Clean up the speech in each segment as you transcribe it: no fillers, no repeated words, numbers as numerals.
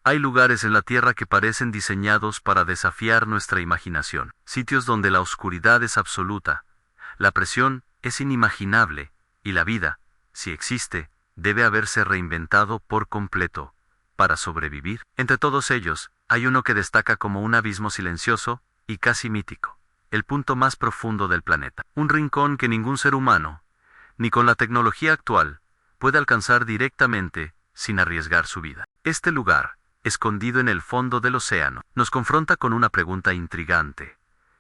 Hay lugares en la Tierra que parecen diseñados para desafiar nuestra imaginación, sitios donde la oscuridad es absoluta, la presión es inimaginable, y la vida, si existe, debe haberse reinventado por completo, para sobrevivir. Entre todos ellos, hay uno que destaca como un abismo silencioso y casi mítico, el punto más profundo del planeta. Un rincón que ningún ser humano, ni con la tecnología actual, puede alcanzar directamente sin arriesgar su vida. Este lugar, escondido en el fondo del océano, nos confronta con una pregunta intrigante,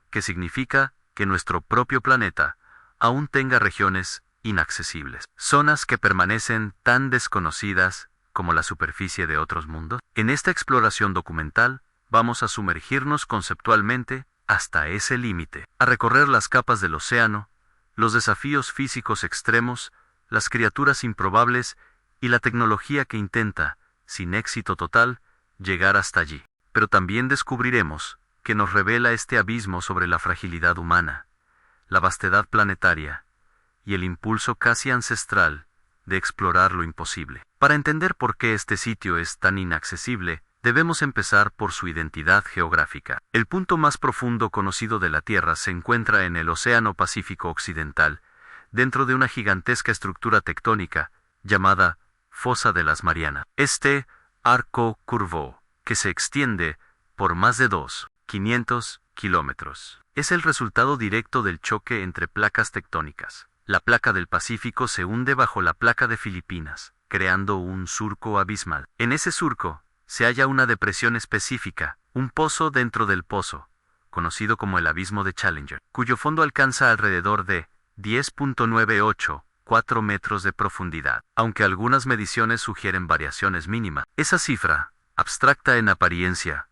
que significa que nuestro propio planeta aún tenga regiones inaccesibles, zonas que permanecen tan desconocidas como la superficie de otros mundos. En esta exploración documental, vamos a sumergirnos conceptualmente hasta ese límite, a recorrer las capas del océano, los desafíos físicos extremos, las criaturas improbables y la tecnología que intenta, sin éxito total, llegar hasta allí. Pero también descubriremos que nos revela este abismo sobre la fragilidad humana, la vastedad planetaria y el impulso casi ancestral de explorar lo imposible. Para entender por qué este sitio es tan inaccesible, debemos empezar por su identidad geográfica. El punto más profundo conocido de la Tierra se encuentra en el Océano Pacífico Occidental, dentro de una gigantesca estructura tectónica llamada Fosa de las Marianas. Este arco curvo, que se extiende por más de 500 kilómetros, es el resultado directo del choque entre placas tectónicas. La placa del Pacífico se hunde bajo la placa de Filipinas, creando un surco abismal. En ese surco se halla una depresión específica, un pozo dentro del pozo, conocido como el Abismo de Challenger, cuyo fondo alcanza alrededor de 10.984 metros de profundidad. Aunque algunas mediciones sugieren variaciones mínimas, esa cifra, abstracta en apariencia,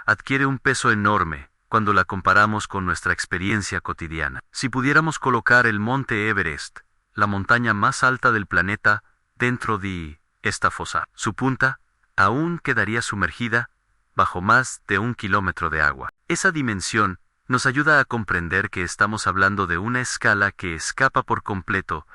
adquiere un peso enorme cuando la comparamos con nuestra experiencia cotidiana. Si pudiéramos colocar el monte Everest, la montaña más alta del planeta, dentro de esta fosa, su punta aún quedaría sumergida bajo más de 1 kilómetro de agua. Esa dimensión nos ayuda a comprender que estamos hablando de una escala que escapa por completo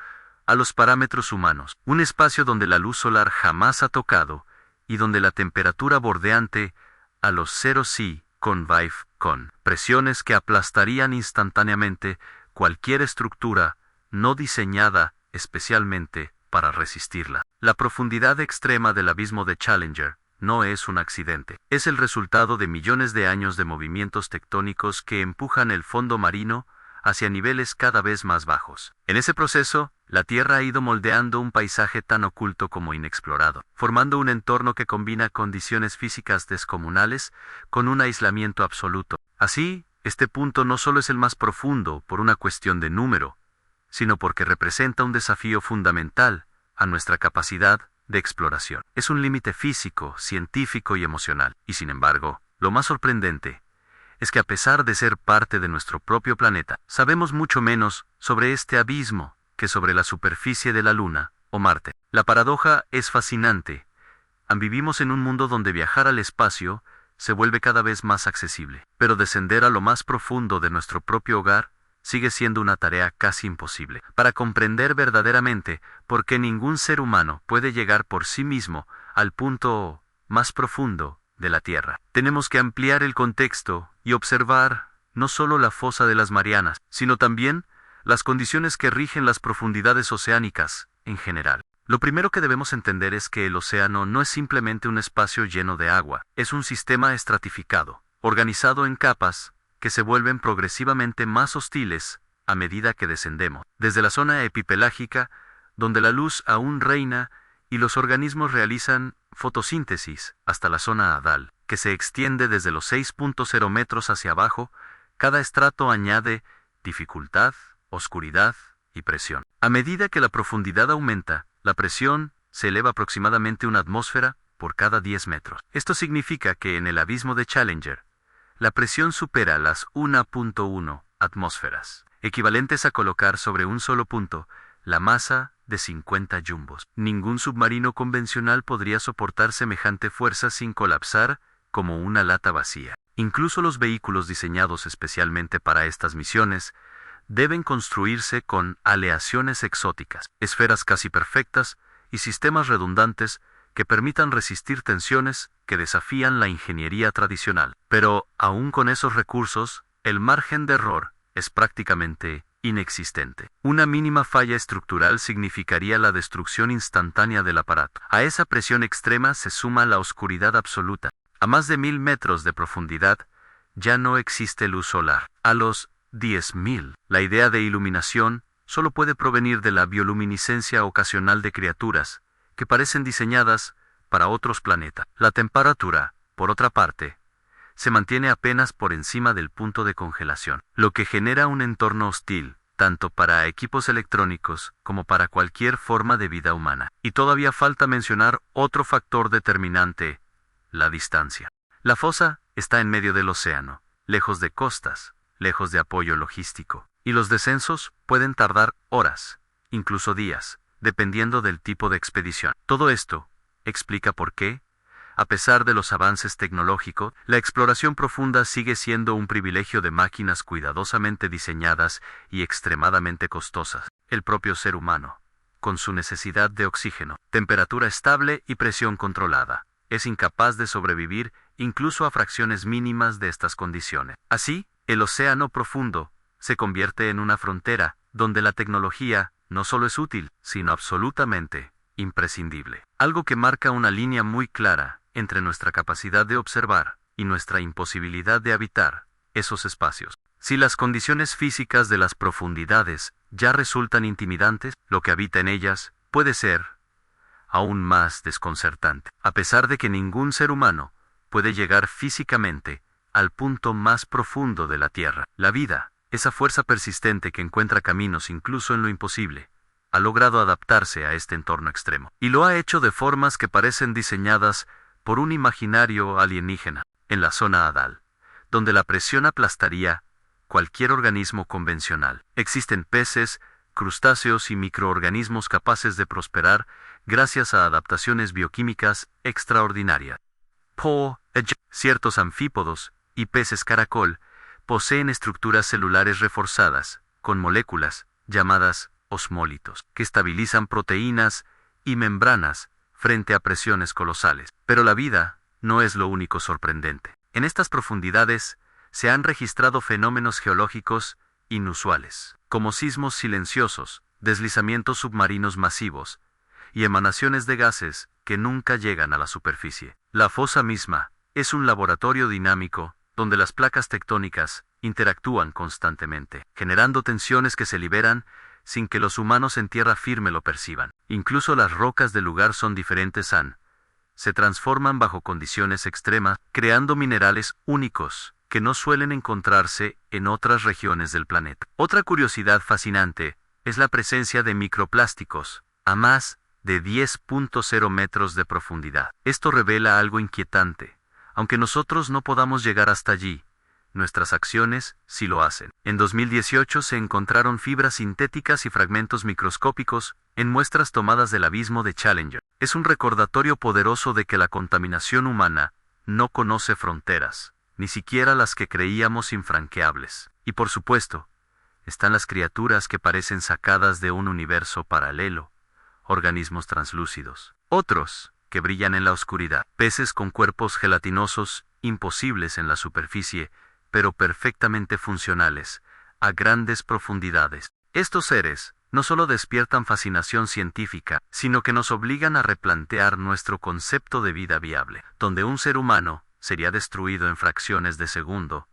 a los parámetros humanos, un espacio donde la luz solar jamás ha tocado y donde la temperatura bordeante a los 0 C convive con presiones que aplastarían instantáneamente cualquier estructura no diseñada especialmente para resistirla. La profundidad extrema del abismo de Challenger no es un accidente. Es el resultado de millones de años de movimientos tectónicos que empujan el fondo marino hacia niveles cada vez más bajos. En ese proceso, la Tierra ha ido moldeando un paisaje tan oculto como inexplorado, formando un entorno que combina condiciones físicas descomunales con un aislamiento absoluto. Así, este punto no solo es el más profundo por una cuestión de número, sino porque representa un desafío fundamental a nuestra capacidad de exploración. Es un límite físico, científico y emocional. Y sin embargo, lo más sorprendente es que a pesar de ser parte de nuestro propio planeta, sabemos mucho menos sobre este abismo que sobre la superficie de la Luna o Marte. La paradoja es fascinante. Vivimos en un mundo donde viajar al espacio se vuelve cada vez más accesible, pero descender a lo más profundo de nuestro propio hogar sigue siendo una tarea casi imposible. Para comprender verdaderamente por qué ningún ser humano puede llegar por sí mismo al punto más profundo de la Tierra, tenemos que ampliar el contexto y observar no solo la fosa de las Marianas, sino también las condiciones que rigen las profundidades oceánicas en general. Lo primero que debemos entender es que el océano no es simplemente un espacio lleno de agua, es un sistema estratificado, organizado en capas que se vuelven progresivamente más hostiles a medida que descendemos. Desde la zona epipelágica, donde la luz aún reina y los organismos realizan fotosíntesis, hasta la zona adal, que se extiende desde los 6.0 metros hacia abajo, cada estrato añade dificultad, oscuridad y presión. A medida que la profundidad aumenta, la presión se eleva aproximadamente 1 atmósfera por cada 10 metros. Esto significa que en el abismo de Challenger, la presión supera las 1.1 atmósferas, equivalentes a colocar sobre un solo punto la masa de 50 jumbos. Ningún submarino convencional podría soportar semejante fuerza sin colapsar como una lata vacía. Incluso los vehículos diseñados especialmente para estas misiones deben construirse con aleaciones exóticas, esferas casi perfectas y sistemas redundantes que permitan resistir tensiones que desafían la ingeniería tradicional. Pero, aún con esos recursos, el margen de error es prácticamente inexistente. Una mínima falla estructural significaría la destrucción instantánea del aparato. A esa presión extrema se suma la oscuridad absoluta. A más de 1000 metros de profundidad, ya no existe luz solar. A los 10.000, la idea de iluminación solo puede provenir de la bioluminiscencia ocasional de criaturas que parecen diseñadas para otros planetas. La temperatura, por otra parte, se mantiene apenas por encima del punto de congelación, lo que genera un entorno hostil, tanto para equipos electrónicos como para cualquier forma de vida humana. Y todavía falta mencionar otro factor determinante: la distancia. La fosa está en medio del océano, lejos de costas, lejos de apoyo logístico, y los descensos pueden tardar horas, incluso días, dependiendo del tipo de expedición. Todo esto explica por qué, a pesar de los avances tecnológicos, la exploración profunda sigue siendo un privilegio de máquinas cuidadosamente diseñadas y extremadamente costosas. El propio ser humano, con su necesidad de oxígeno, temperatura estable y presión controlada, es incapaz de sobrevivir incluso a fracciones mínimas de estas condiciones. Así, el océano profundo se convierte en una frontera donde la tecnología no solo es útil, sino absolutamente imprescindible. Algo que marca una línea muy clara entre nuestra capacidad de observar y nuestra imposibilidad de habitar esos espacios. Si las condiciones físicas de las profundidades ya resultan intimidantes, lo que habita en ellas puede ser aún más desconcertante. A pesar de que ningún ser humano puede llegar físicamente al punto más profundo de la Tierra, la vida, esa fuerza persistente que encuentra caminos incluso en lo imposible, ha logrado adaptarse a este entorno extremo. Y lo ha hecho de formas que parecen diseñadas por un imaginario alienígena. En la zona Hadal, donde la presión aplastaría cualquier organismo convencional, existen peces, crustáceos y microorganismos capaces de prosperar gracias a adaptaciones bioquímicas extraordinarias. Ciertos anfípodos y peces caracol poseen estructuras celulares reforzadas, con moléculas, llamadas osmólitos, que estabilizan proteínas y membranas frente a presiones colosales. Pero la vida no es lo único sorprendente. En estas profundidades se han registrado fenómenos geológicos inusuales, como sismos silenciosos, deslizamientos submarinos masivos y emanaciones de gases que nunca llegan a la superficie. La fosa misma es un laboratorio dinámico donde las placas tectónicas interactúan constantemente, generando tensiones que se liberan sin que los humanos en tierra firme lo perciban. Incluso las rocas del lugar son diferentes, se transforman bajo condiciones extremas, creando minerales únicos que no suelen encontrarse en otras regiones del planeta. Otra curiosidad fascinante es la presencia de microplásticos a más de 10.0 metros de profundidad. Esto revela algo inquietante. Aunque nosotros no podamos llegar hasta allí, nuestras acciones sí lo hacen. En 2018 se encontraron fibras sintéticas y fragmentos microscópicos en muestras tomadas del abismo de Challenger. Es un recordatorio poderoso de que la contaminación humana no conoce fronteras, ni siquiera las que creíamos infranqueables. Y por supuesto, están las criaturas que parecen sacadas de un universo paralelo, organismos translúcidos. Otros, que brillan en la oscuridad, peces con cuerpos gelatinosos, imposibles en la superficie, pero perfectamente funcionales, a grandes profundidades. Estos seres no solo despiertan fascinación científica, sino que nos obligan a replantear nuestro concepto de vida viable. Donde un ser humano sería destruido en fracciones de segundo,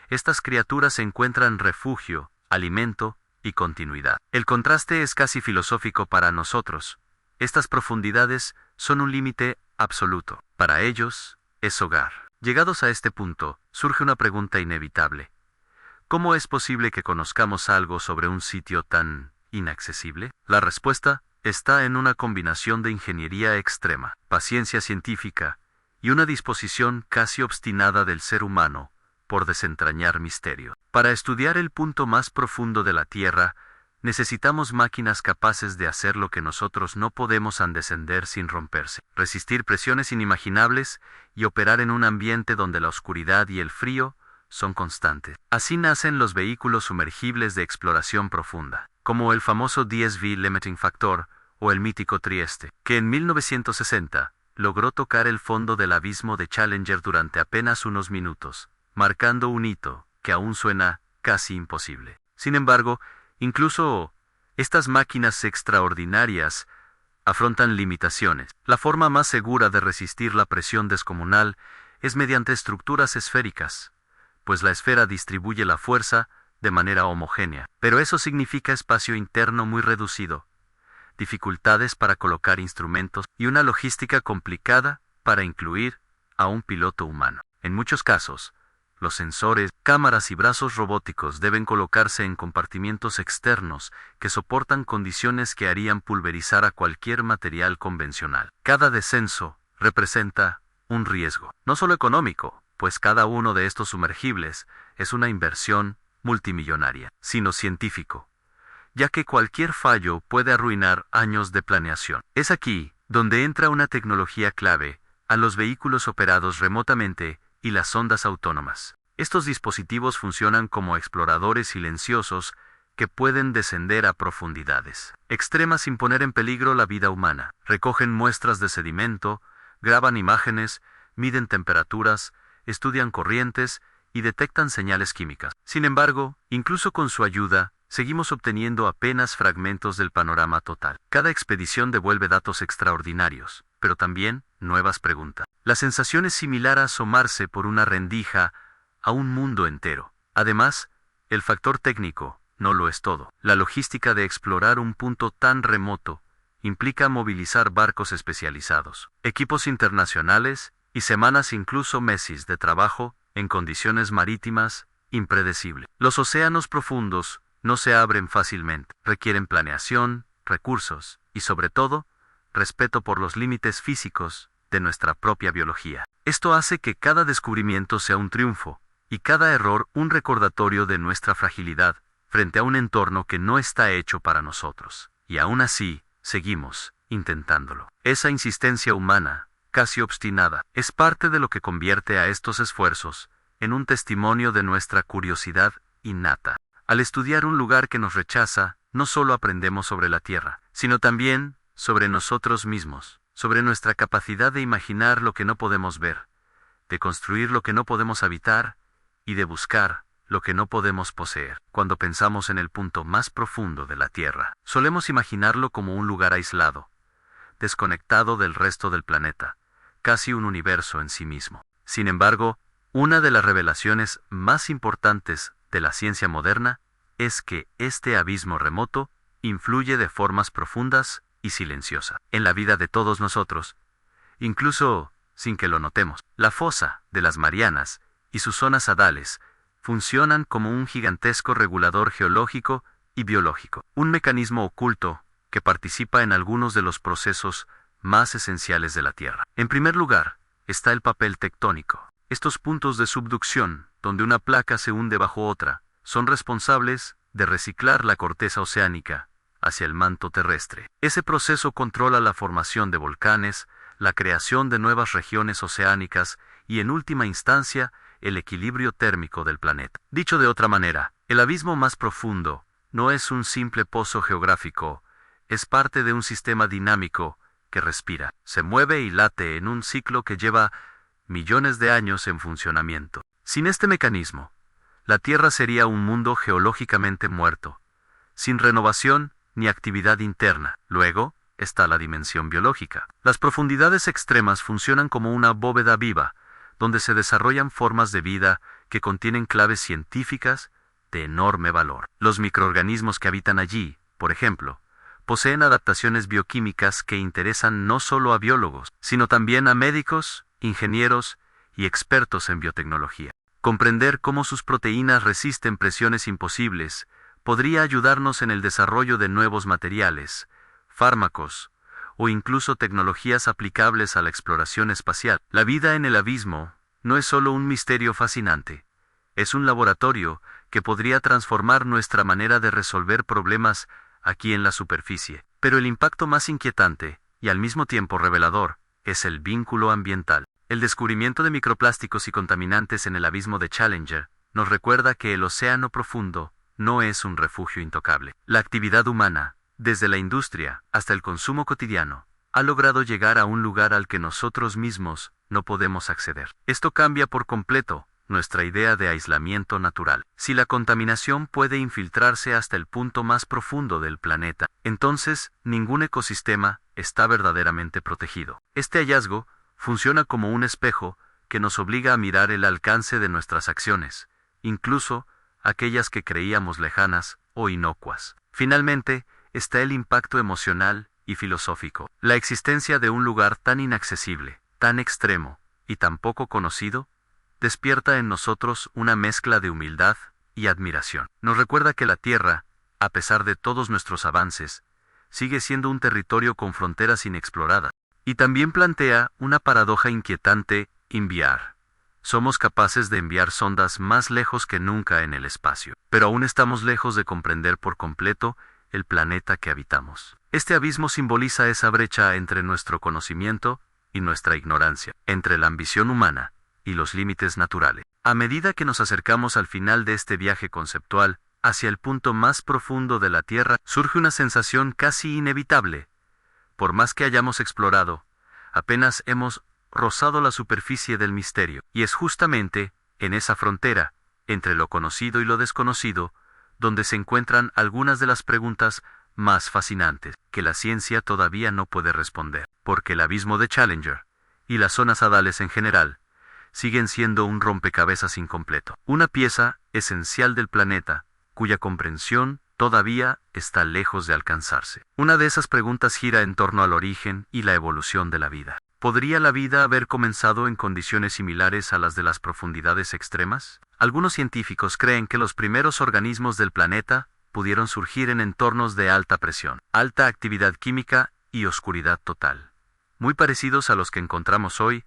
estas criaturas encuentran refugio, alimento y continuidad. El contraste es casi filosófico para nosotros. Estas profundidades son un límite absoluto. Para ellos, es hogar. Llegados a este punto, surge una pregunta inevitable. ¿Cómo es posible que conozcamos algo sobre un sitio tan inaccesible? La respuesta está en una combinación de ingeniería extrema, paciencia científica y una disposición casi obstinada del ser humano por desentrañar misterio. Para estudiar el punto más profundo de la Tierra, necesitamos máquinas capaces de hacer lo que nosotros no podemos descender sin romperse, resistir presiones inimaginables y operar en un ambiente donde la oscuridad y el frío son constantes. Así nacen los vehículos sumergibles de exploración profunda, como el famoso DSV Limiting Factor o el mítico Trieste, que en 1960 logró tocar el fondo del abismo de Challenger durante apenas unos minutos, marcando un hito que aún suena casi imposible. Sin embargo, incluso estas máquinas extraordinarias afrontan limitaciones. La forma más segura de resistir la presión descomunal es mediante estructuras esféricas, pues la esfera distribuye la fuerza de manera homogénea. Pero eso significa espacio interno muy reducido, dificultades para colocar instrumentos y una logística complicada para incluir a un piloto humano. En muchos casos, los sensores, cámaras y brazos robóticos deben colocarse en compartimientos externos que soportan condiciones que harían pulverizar a cualquier material convencional. Cada descenso representa un riesgo, no solo económico, pues cada uno de estos sumergibles es una inversión multimillonaria, sino científico, ya que cualquier fallo puede arruinar años de planeación. Es aquí donde entra una tecnología clave a los vehículos operados remotamente y las sondas autónomas. Estos dispositivos funcionan como exploradores silenciosos que pueden descender a profundidades extremas sin poner en peligro la vida humana. Recogen muestras de sedimento, graban imágenes, miden temperaturas, estudian corrientes y detectan señales químicas. Sin embargo, incluso con su ayuda, seguimos obteniendo apenas fragmentos del panorama total. Cada expedición devuelve datos extraordinarios, pero también nuevas preguntas. La sensación es similar a asomarse por una rendija a un mundo entero. Además, el factor técnico no lo es todo. La logística de explorar un punto tan remoto implica movilizar barcos especializados, equipos internacionales y semanas, incluso meses de trabajo en condiciones marítimas impredecibles. Los océanos profundos no se abren fácilmente, requieren planeación, recursos y, sobre todo, respeto por los límites físicos de nuestra propia biología. Esto hace que cada descubrimiento sea un triunfo y cada error un recordatorio de nuestra fragilidad frente a un entorno que no está hecho para nosotros. Y aún así, seguimos intentándolo. Esa insistencia humana, casi obstinada, es parte de lo que convierte a estos esfuerzos en un testimonio de nuestra curiosidad innata. Al estudiar un lugar que nos rechaza, no solo aprendemos sobre la Tierra, sino también sobre nosotros mismos, sobre nuestra capacidad de imaginar lo que no podemos ver, de construir lo que no podemos habitar y de buscar lo que no podemos poseer. Cuando pensamos en el punto más profundo de la Tierra, solemos imaginarlo como un lugar aislado, desconectado del resto del planeta, casi un universo en sí mismo. Sin embargo, una de las revelaciones más importantes de la ciencia moderna es que este abismo remoto influye de formas profundas y silenciosas en la vida de todos nosotros, incluso sin que lo notemos. La fosa de las Marianas y sus zonas hadales funcionan como un gigantesco regulador geológico y biológico, un mecanismo oculto que participa en algunos de los procesos más esenciales de la Tierra. En primer lugar, está el papel tectónico. Estos puntos de subducción, donde una placa se hunde bajo otra, son responsables de reciclar la corteza oceánica hacia el manto terrestre. Ese proceso controla la formación de volcanes, la creación de nuevas regiones oceánicas y, en última instancia, el equilibrio térmico del planeta. Dicho de otra manera, el abismo más profundo no es un simple pozo geográfico, es parte de un sistema dinámico que respira, se mueve y late en un ciclo que lleva millones de años en funcionamiento. Sin este mecanismo, la Tierra sería un mundo geológicamente muerto, sin renovación ni actividad interna. Luego está la dimensión biológica. Las profundidades extremas funcionan como una bóveda viva, donde se desarrollan formas de vida que contienen claves científicas de enorme valor. Los microorganismos que habitan allí, por ejemplo, poseen adaptaciones bioquímicas que interesan no solo a biólogos, sino también a médicos, ingenieros y expertos en biotecnología. Comprender cómo sus proteínas resisten presiones imposibles podría ayudarnos en el desarrollo de nuevos materiales, fármacos o incluso tecnologías aplicables a la exploración espacial. La vida en el abismo no es solo un misterio fascinante, es un laboratorio que podría transformar nuestra manera de resolver problemas aquí en la superficie. Pero el impacto más inquietante, y al mismo tiempo revelador, es el vínculo ambiental. El descubrimiento de microplásticos y contaminantes en el abismo de Challenger nos recuerda que el océano profundo no es un refugio intocable. La actividad humana, desde la industria hasta el consumo cotidiano, ha logrado llegar a un lugar al que nosotros mismos no podemos acceder. Esto cambia por completo nuestra idea de aislamiento natural. Si la contaminación puede infiltrarse hasta el punto más profundo del planeta, entonces ningún ecosistema está verdaderamente protegido. Este hallazgo funciona como un espejo que nos obliga a mirar el alcance de nuestras acciones, incluso aquellas que creíamos lejanas o inocuas. Finalmente, está el impacto emocional y filosófico. La existencia de un lugar tan inaccesible, tan extremo y tan poco conocido, despierta en nosotros una mezcla de humildad y admiración. Nos recuerda que la Tierra, a pesar de todos nuestros avances, sigue siendo un territorio con fronteras inexploradas. Y también plantea una paradoja inquietante: enviar. Somos capaces de enviar sondas más lejos que nunca en el espacio, pero aún estamos lejos de comprender por completo el planeta que habitamos. Este abismo simboliza esa brecha entre nuestro conocimiento y nuestra ignorancia, entre la ambición humana y los límites naturales. A medida que nos acercamos al final de este viaje conceptual, hacia el punto más profundo de la Tierra, surge una sensación casi inevitable. Por más que hayamos explorado, apenas hemos rozado la superficie del misterio, y es justamente en esa frontera, entre lo conocido y lo desconocido, donde se encuentran algunas de las preguntas más fascinantes que la ciencia todavía no puede responder, porque el abismo de Challenger, y las zonas hadales en general, siguen siendo un rompecabezas incompleto, una pieza esencial del planeta, cuya comprensión todavía está lejos de alcanzarse. Una de esas preguntas gira en torno al origen y la evolución de la vida. ¿Podría la vida haber comenzado en condiciones similares a las de las profundidades extremas? Algunos científicos creen que los primeros organismos del planeta pudieron surgir en entornos de alta presión, alta actividad química y oscuridad total, muy parecidos a los que encontramos hoy,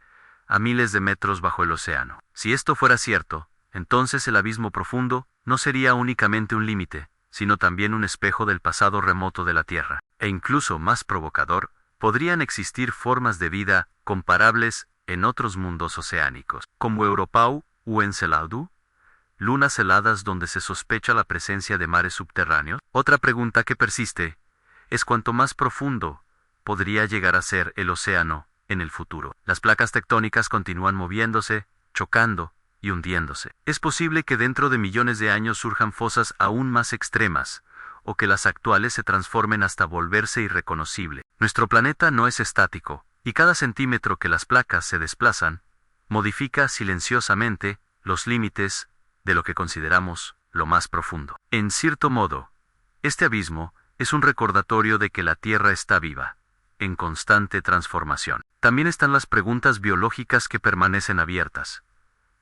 a miles de metros bajo el océano. Si esto fuera cierto, entonces el abismo profundo no sería únicamente un límite, sino también un espejo del pasado remoto de la Tierra. E incluso más provocador, podrían existir formas de vida comparables en otros mundos oceánicos, como Europau o Enceladú, lunas heladas donde se sospecha la presencia de mares subterráneos. Otra pregunta que persiste es cuánto más profundo podría llegar a ser el océano en el futuro. Las placas tectónicas continúan moviéndose, chocando y hundiéndose. Es posible que dentro de millones de años surjan fosas aún más extremas, o que las actuales se transformen hasta volverse irreconocible. Nuestro planeta no es estático, y cada centímetro que las placas se desplazan, modifica silenciosamente los límites de lo que consideramos lo más profundo. En cierto modo, este abismo es un recordatorio de que la Tierra está viva, en constante transformación. También están las preguntas biológicas que permanecen abiertas.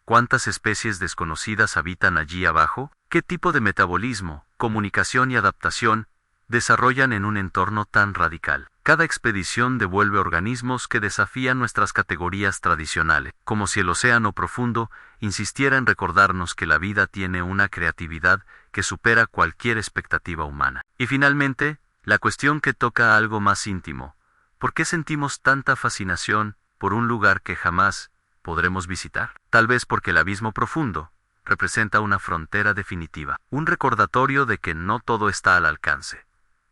¿Cuántas especies desconocidas habitan allí abajo? ¿Qué tipo de metabolismo, comunicación y adaptación desarrollan en un entorno tan radical? Cada expedición devuelve organismos que desafían nuestras categorías tradicionales, como si el océano profundo insistiera en recordarnos que la vida tiene una creatividad que supera cualquier expectativa humana. Y finalmente, la cuestión que toca algo más íntimo: ¿por qué sentimos tanta fascinación por un lugar que jamás podremos visitar? Tal vez porque el abismo profundo representa una frontera definitiva, un recordatorio de que no todo está al alcance,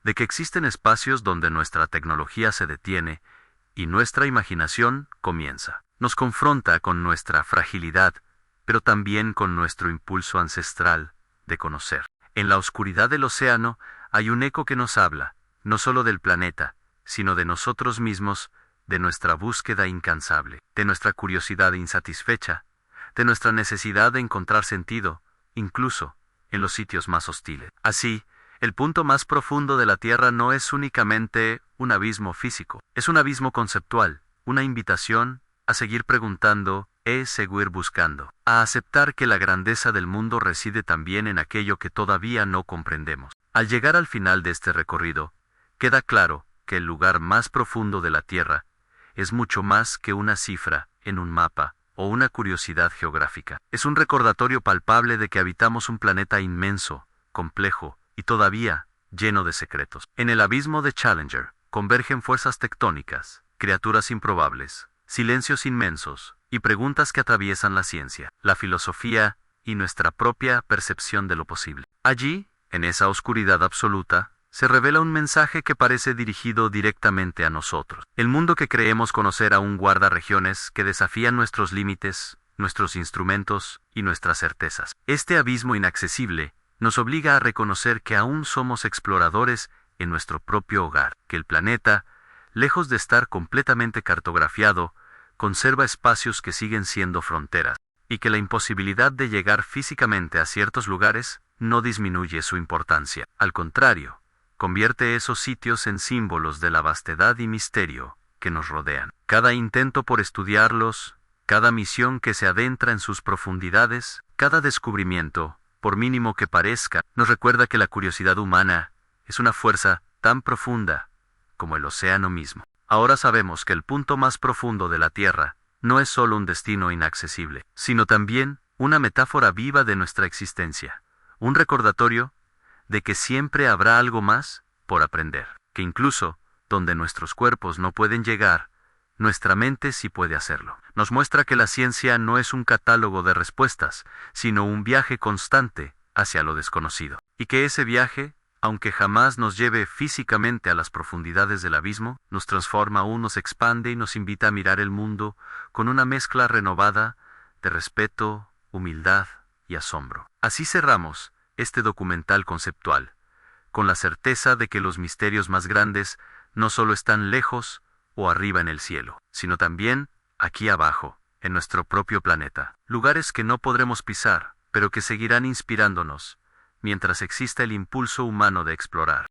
de que existen espacios donde nuestra tecnología se detiene y nuestra imaginación comienza. Nos confronta con nuestra fragilidad, pero también con nuestro impulso ancestral de conocer. En la oscuridad del océano hay un eco que nos habla, no solo del planeta, sino de nosotros mismos, de nuestra búsqueda incansable, de nuestra curiosidad insatisfecha, de nuestra necesidad de encontrar sentido, incluso en los sitios más hostiles. Así, el punto más profundo de la Tierra no es únicamente un abismo físico, es un abismo conceptual, una invitación a seguir preguntando, seguir buscando, a aceptar que la grandeza del mundo reside también en aquello que todavía no comprendemos. Al llegar al final de este recorrido, queda claro que el lugar más profundo de la Tierra es mucho más que una cifra en un mapa o una curiosidad geográfica. Es un recordatorio palpable de que habitamos un planeta inmenso, complejo y todavía lleno de secretos. En el abismo de Challenger convergen fuerzas tectónicas, criaturas improbables, silencios inmensos y preguntas que atraviesan la ciencia, la filosofía y nuestra propia percepción de lo posible. Allí, en esa oscuridad absoluta, se revela un mensaje que parece dirigido directamente a nosotros. El mundo que creemos conocer aún guarda regiones que desafían nuestros límites, nuestros instrumentos y nuestras certezas. Este abismo inaccesible nos obliga a reconocer que aún somos exploradores en nuestro propio hogar, que el planeta, lejos de estar completamente cartografiado, conserva espacios que siguen siendo fronteras, y que la imposibilidad de llegar físicamente a ciertos lugares no disminuye su importancia. Al contrario, convierte esos sitios en símbolos de la vastedad y misterio que nos rodean. Cada intento por estudiarlos, cada misión que se adentra en sus profundidades, cada descubrimiento, por mínimo que parezca, nos recuerda que la curiosidad humana es una fuerza tan profunda como el océano mismo. Ahora sabemos que el punto más profundo de la Tierra no es solo un destino inaccesible, sino también una metáfora viva de nuestra existencia, un recordatorio de que siempre habrá algo más por aprender, que incluso donde nuestros cuerpos no pueden llegar, nuestra mente sí puede hacerlo. Nos muestra que la ciencia no es un catálogo de respuestas, sino un viaje constante hacia lo desconocido, y que ese viaje, aunque jamás nos lleve físicamente a las profundidades del abismo, nos transforma aún, nos expande y nos invita a mirar el mundo con una mezcla renovada de respeto, humildad y asombro. Así cerramos este documental conceptual, con la certeza de que los misterios más grandes no solo están lejos o arriba en el cielo, sino también aquí abajo, en nuestro propio planeta. Lugares que no podremos pisar, pero que seguirán inspirándonos, mientras exista el impulso humano de explorar.